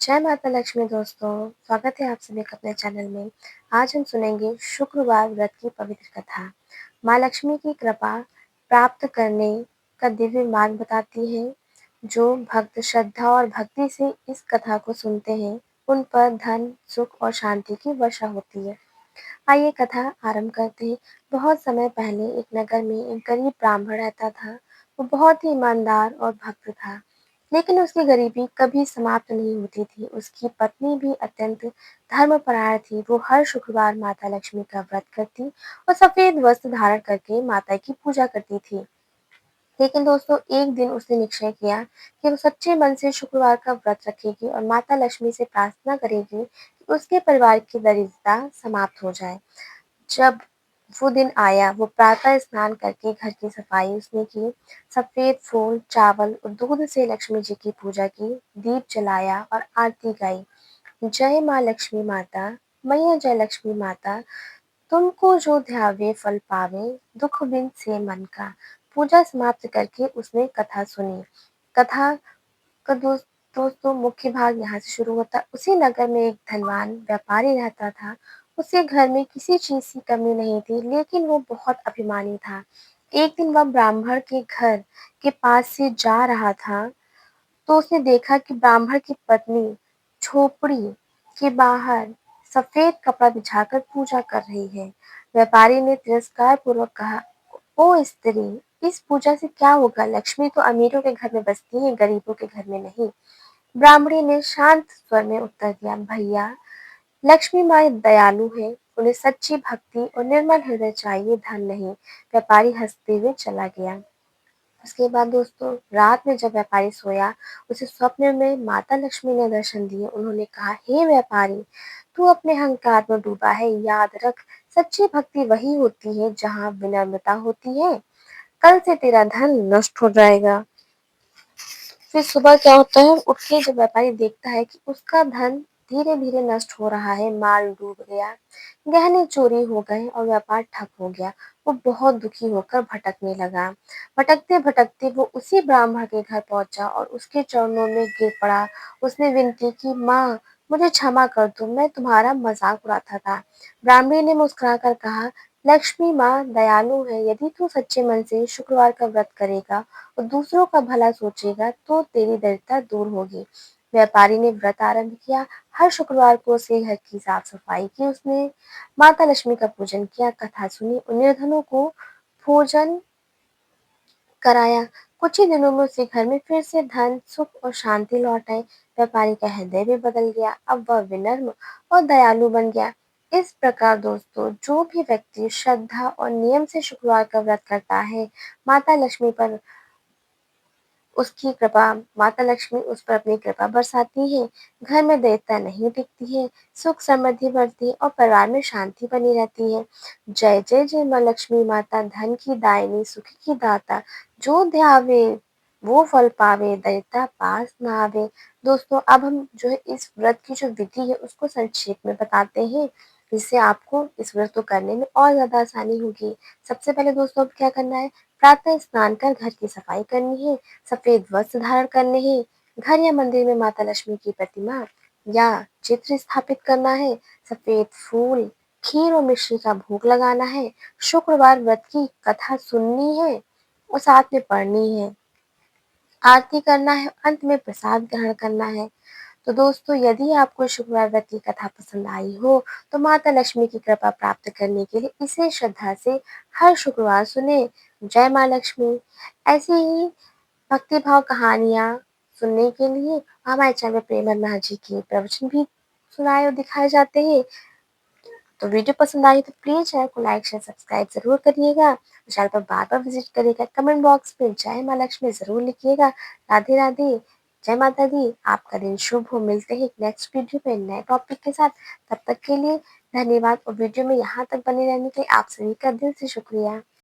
जय माता लक्ष्मी दोस्तों, स्वागत है आप सभी का अपने चैनल में। आज हम सुनेंगे शुक्रवार व्रत की पवित्र कथा। माँ लक्ष्मी की कृपा प्राप्त करने का दिव्य मार्ग बताती है। जो भक्त श्रद्धा और भक्ति से इस कथा को सुनते हैं, उन पर धन, सुख और शांति की वर्षा होती है। आइए कथा आरंभ करते हैं। बहुत समय पहले एक नगर में एक गरीब ब्राह्मण रहता था। वो बहुत ही ईमानदार और भक्त था, लेकिन उसकी गरीबी कभी समाप्त नहीं होती थी। उसकी पत्नी भी अत्यंत धर्मपरायण थी। वो हर शुक्रवार माता लक्ष्मी का व्रत करती और सफेद वस्त्र धारण करके माता की पूजा करती थी। लेकिन दोस्तों, एक दिन उसने निश्चय किया कि वो सच्चे मन से शुक्रवार का व्रत रखेगी और माता लक्ष्मी से प्रार्थना करेगी कि उसके परिवार की दरिद्रता समाप्त हो जाए। जब वो दिन आया, वो प्रातः स्नान करके घर की सफाई उसने की, सफेद फूल, चावल और दूध से लक्ष्मी जी की पूजा की, दीप जलाया और आरती गाई। जय माँ लक्ष्मी माता, मैया जय लक्ष्मी माता, तुमको जो ध्यावे फल पावे, दुख बिन से मन का। पूजा समाप्त करके उसने कथा सुनी। कथा का दोस्तों मुख्य भाग यहाँ से शुरू होता है। उसी नगर में एक धनवान व्यापारी रहता था। उसके घर में किसी चीज की कमी नहीं थी, लेकिन वो बहुत अभिमानी था। एक दिन वह ब्राह्मण के घर के पास से जा रहा था, तो उसने देखा कि ब्राह्मण की पत्नी झोपड़ी के बाहर सफेद कपड़ा बिछाकर पूजा कर रही है। व्यापारी ने तिरस्कार पूर्वक कहा, ओ स्त्री, इस पूजा से क्या होगा? लक्ष्मी तो अमीरों के घर में बसती है, गरीबों के घर में नहीं। ब्राह्मणी ने शांत स्वर में उत्तर दिया, भैया, लक्ष्मी माँ दयालु है, उन्हें सच्ची भक्ति और निर्मल हृदय चाहिए, धन नहीं। व्यापारी हंसते हुए चला गया। उसके बाद दोस्तों, रात में जब व्यापारी सोया, उसे स्वप्न में माता लक्ष्मी ने दर्शन दिए। उन्होंने कहा, हे व्यापारी, तू अपने अहंकार में डूबा है, याद रख, सच्ची भक्ति वही होती है जहाँ विनम्रता होती है। कल से तेरा धन नष्ट हो जाएगा। फिर सुबह क्या होता है, उठ के जब व्यापारी देखता है कि उसका धन धीरे धीरे नष्ट हो रहा है, माल डूब गया, गहने चोरी हो गए और व्यापार ठप हो गया। वो बहुत दुखी होकर भटकने लगा। भटकते भटकते वो उसी ब्राह्मण के घर पहुंचा और उसके चरणों में गिर पड़ा। उसने विनती की, माँ, मुझे क्षमा कर दो, मैं तुम्हारा मजाक उड़ाता था। ब्राह्मणी ने मुस्कुराकर कहा, लक्ष्मी माँ दयालु है, यदि तू सच्चे मन से शुक्रवार का व्रत करेगा और दूसरों का भला सोचेगा तो तेरी दरिद्रता दूर होगी। व्यापारी ने व्रत आरंभ किया। हर शुक्रवार को उसके घर की साफ सफाई की। उसने माता लक्ष्मी का पूजन किया, कथा सुनी और निर्धनों को भोजन कराया। कुछ ही दिनों में उसे घर में फिर से धन, सुख और शांति लौट आई। व्यापारी का हृदय भी बदल गया। अब वह विनम्र और दयालु बन गया। इस प्रकार दोस्तों, जो भी व्यक्ति श्रद्धा और नियम से शुक्रवार का व्रत करता है, माता लक्ष्मी पर उसकी कृपा माता लक्ष्मी उस पर अपनी कृपा बरसाती है। घर में दरिद्रता नहीं टिकती है, सुख समृद्धि बढ़ती है और परिवार में शांति बनी रहती है। जय जय जय माँ लक्ष्मी माता, धन की दायनी, सुख की दाता, जो ध्यावे वो फल पावे, दरिद्रता पास न आवे। दोस्तों, अब हम जो है इस व्रत की जो विधि है उसको संक्षेप में बताते हैं, जिससे आपको इस व्रत को करने में और ज्यादा आसानी होगी। सबसे पहले दोस्तों, अब क्या करना है, प्रातः स्नान कर घर की सफाई करनी है, सफेद वस्त्र धारण करने हैं, घर या मंदिर में माता लक्ष्मी की प्रतिमा या चित्र स्थापित करना है, सफेद फूल, खीर और मिश्री का भोग लगाना है, शुक्रवार व्रत की कथा सुननी है और साथ में पढ़नी है, आरती करना है, अंत में प्रसाद ग्रहण करना है। तो दोस्तों, यदि आपको शुक्रवार व्रत की कथा पसंद आई हो, तो माता लक्ष्मी की कृपा प्राप्त करने के लिए इसे श्रद्धा से हर शुक्रवार सुने। जय माँ लक्ष्मी। ऐसे ही भक्तिभाव कहानियाँ सुनने के लिए हमारे चैनल में प्रेम नाथ जी की प्रवचन भी सुनाए और दिखाए जाते हैं। तो वीडियो पसंद आई तो प्लीज चैनल को लाइक शेयर सब्सक्राइब जरूर करिएगा। चैनल पर बार बार विजिट करिएगा। कमेंट बॉक्स में जय माँ लक्ष्मी जरूर लिखिएगा। राधे राधे, जय माता दी। आपका दिन शुभ हो। मिलते हैं एक नेक्स्ट वीडियो में नए टॉपिक के साथ। तब तक के लिए धन्यवाद और वीडियो में यहाँ तक बने रहने के लिए आप सभी का दिल से शुक्रिया।